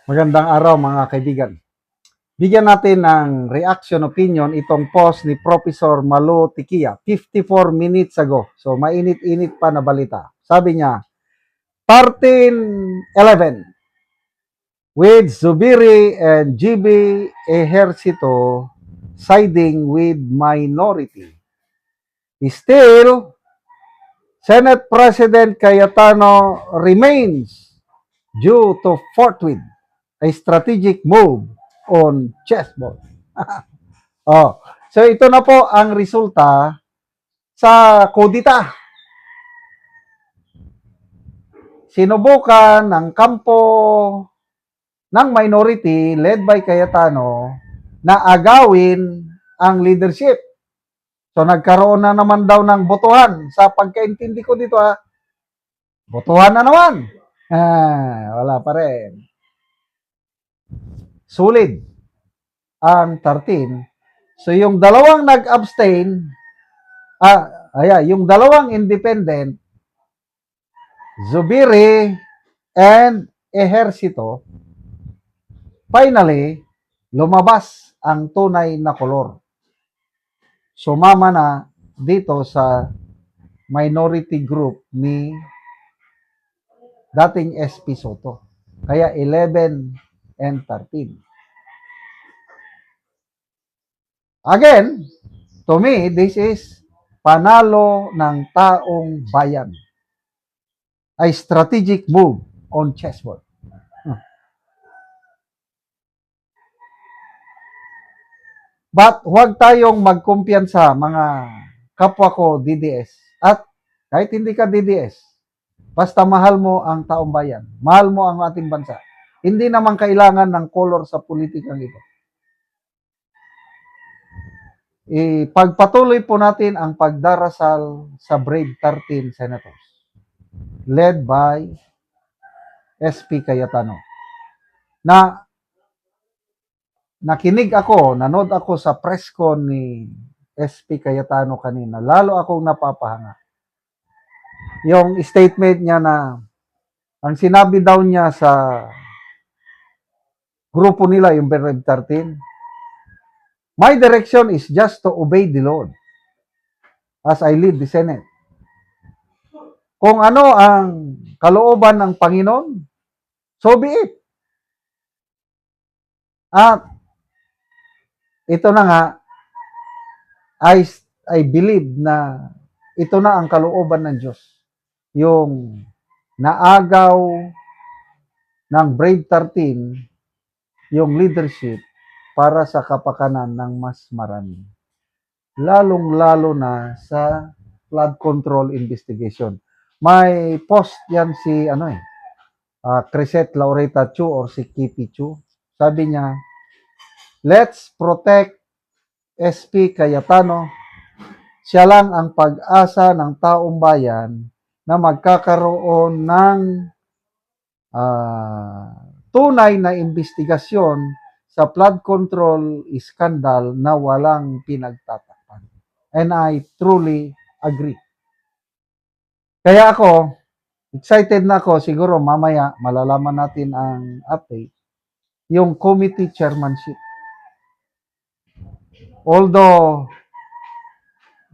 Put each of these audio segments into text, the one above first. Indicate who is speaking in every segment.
Speaker 1: Magandang araw mga kaibigan. Bigyan natin ng reaction opinion itong post ni Professor Malu Tikia 54 minutes ago. So mainit-init pa na balita. Sabi niya, 13-11 with Zubiri and GB Ejercito siding with minority. Still, Senate President Cayetano remains due to forthwith a strategic move on chessboard. So ito na po ang resulta sa kudita. Sinubukan ng kampo ng minority led by Cayetano na agawin ang leadership. So nagkaroon na naman daw ng botohan. Sa pagkaintindi ko dito botohan na naman. Wala pa rin. Solid ang 13. So yung dalawang nag-abstain, yung dalawang independent, Zubiri and Ejercito, finally, lumabas ang tunay na kolor. Sumama na dito sa minority group ni dating SP Soto. Kaya 11 and 13. Again, to me, this is panalo ng taong bayan. A strategic move on chessboard. But huwag tayong magkumpiyansa mga kapwa ko DDS. At kahit hindi ka DDS, basta mahal mo ang taong bayan, mahal mo ang ating bansa. Hindi naman kailangan ng kolor sa politikang ito. Ipagpatuloy po natin ang pagdarasal sa Brave 13 Senators led by SP Cayetano. Na nakinig ako, nanood ako sa press con ni SP Cayetano kanina. Lalo akong napapahanga. Yung statement niya na ang sinabi daw niya sa grupo nila, yung Brave 13, my direction is just to obey the Lord as I lead the Senate. Kung ano ang kalooban ng Panginoon, so be it. At ito na nga, I believe na ito na ang kalooban ng Diyos. Yung naagaw ng Brave 13, yung leadership para sa kapakanan ng mas marami. Lalong-lalo na sa flood control investigation. May post yan si Crisette Laureta Chu or si Kipi Chu. Sabi niya, let's protect SP Cayetano. Siya lang ang pag-asa ng taong bayan na magkakaroon ng tunay na investigasyon sa flood control scandal na walang pinagtatakpan. And I truly agree. Kaya ako, excited na ako, siguro mamaya malalaman natin ang update, yung committee chairmanship. Although,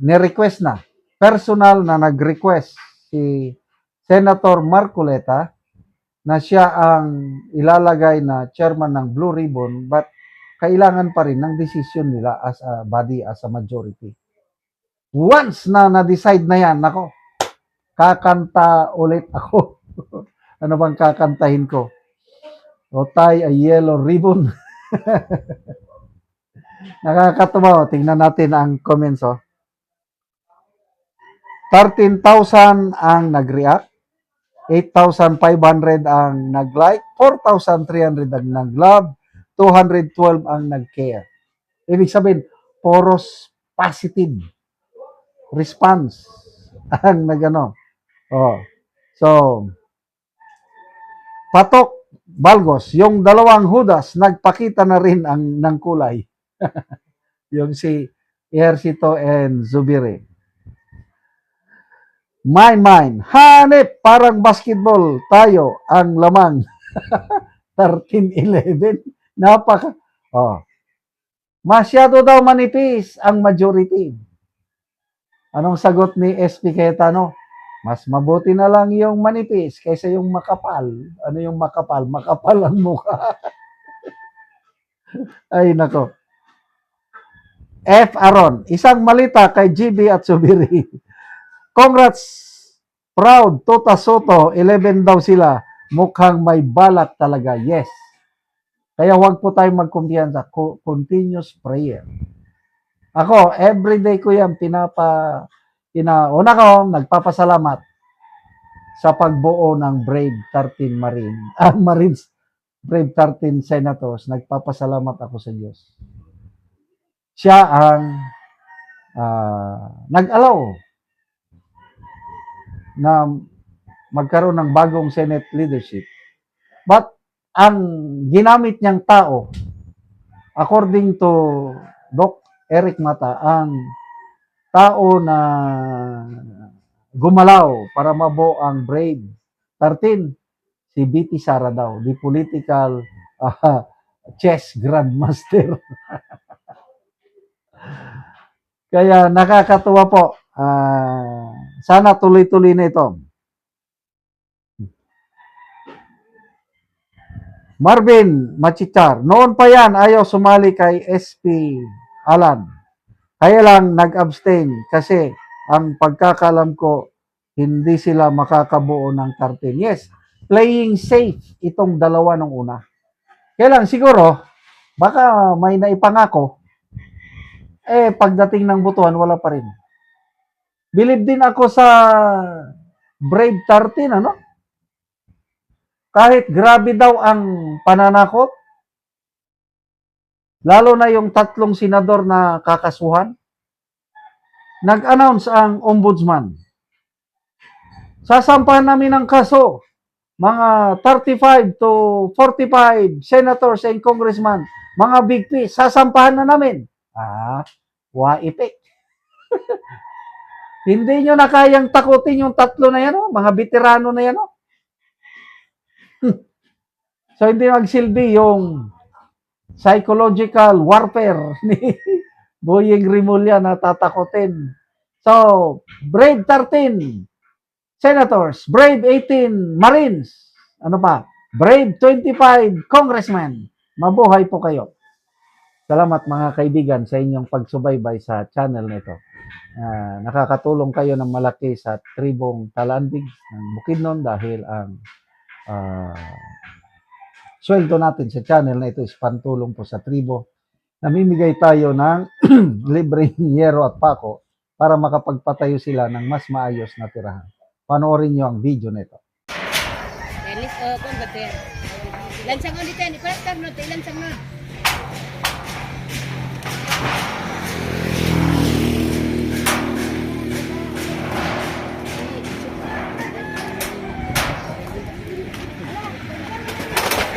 Speaker 1: ni-request na, personal na nag-request si Senator Marcoleta na siya ang ilalagay na chairman ng Blue Ribbon, but kailangan pa rin ng decision nila as a body, as a majority. Once na na-decide na yan, nako, kakanta ulit ako. Ano bang kakantahin ko? O tie a yellow ribbon. Nakakatuwa. Tingnan natin ang comments. 13,000 ang nag-react. 8,500 ang nag-like. 4,300 ang nag-love. 212 ang nag-care. Ibig sabihin, poros positive response ang nagano. So, Patok Balgos, yung dalawang Judas, nagpakita na rin ng kulay. Yung si Ejercito and Zubiri. My mind, hanip, parang basketball, tayo ang lamang. 13-11. Napaka, oh, masyado daw manipis ang majority. Anong sagot ni SP Cayetano? Mas mabuti na lang yung manipis kaysa yung makapal. Ano yung makapal? Makapal ang mukha. Ay, nako. F. Aron, isang malita kay GB at Subiri. Congrats! Proud, Tota Soto, 11 daw sila. Mukhang may balat talaga. Yes. Kaya huwag po tayong magkumpiyansa. Continuous prayer. Ako, everyday ko yan una ko, nagpapasalamat sa pagbuo ng Brave 13 Marines, Brave 13 Senators. Nagpapasalamat ako sa Diyos. Siya ang nag-allow na magkaroon ng bagong Senate leadership. But ang ginamit niyang tao, according to Doc Eric Mata, ang tao na gumalaw para mabuo ang Brave 13, si B.T. Sara daw, the political chess grandmaster. Kaya nakakatuwa po. Sana tuloy-tuloy na ito. Marvin Machichar, noon pa yan, ayaw sumali kay SP Alan. Kaya lang nag-abstain kasi ang pagkakalam ko, hindi sila makakabuo ng 13. Yes, playing safe itong dalawa nung una. Kaya lang siguro, baka may naipangako, pagdating ng butuhan, wala pa rin. Believe din ako sa Brave 13, ano? Kahit grabe daw ang pananakot, lalo na yung 3 senador na kakasuhan, nag-announce ang ombudsman. Sasampahan namin ng kaso, mga 35 to 45 senators and congressmen, mga big fish, sasampahan na namin. Waipik. Hindi nyo na kayang takutin yung 3 na yan, mga veterano na yan. So, hindi magsilbi yung psychological warfare ni Boyeng Rimulya na tatakotin. So, Brave 13 Senators, Brave 18 Marines, ano pa? Brave 25 Congressmen. Mabuhay po kayo. Salamat mga kaibigan sa inyong pagsubaybay sa channel nito. Nakakatulong kayo ng malaki sa tribong Talandig ng Bukidnon dahil ang sweldo natin sa channel na ito is pantulong po sa tribo. Namimigay tayo ng libreng yero at pako para makapagpatayo sila ng mas maayos na tirahan. Panoorin nyo ang video nito.
Speaker 2: Lansang on dito, iparat ka nun, lansang nun.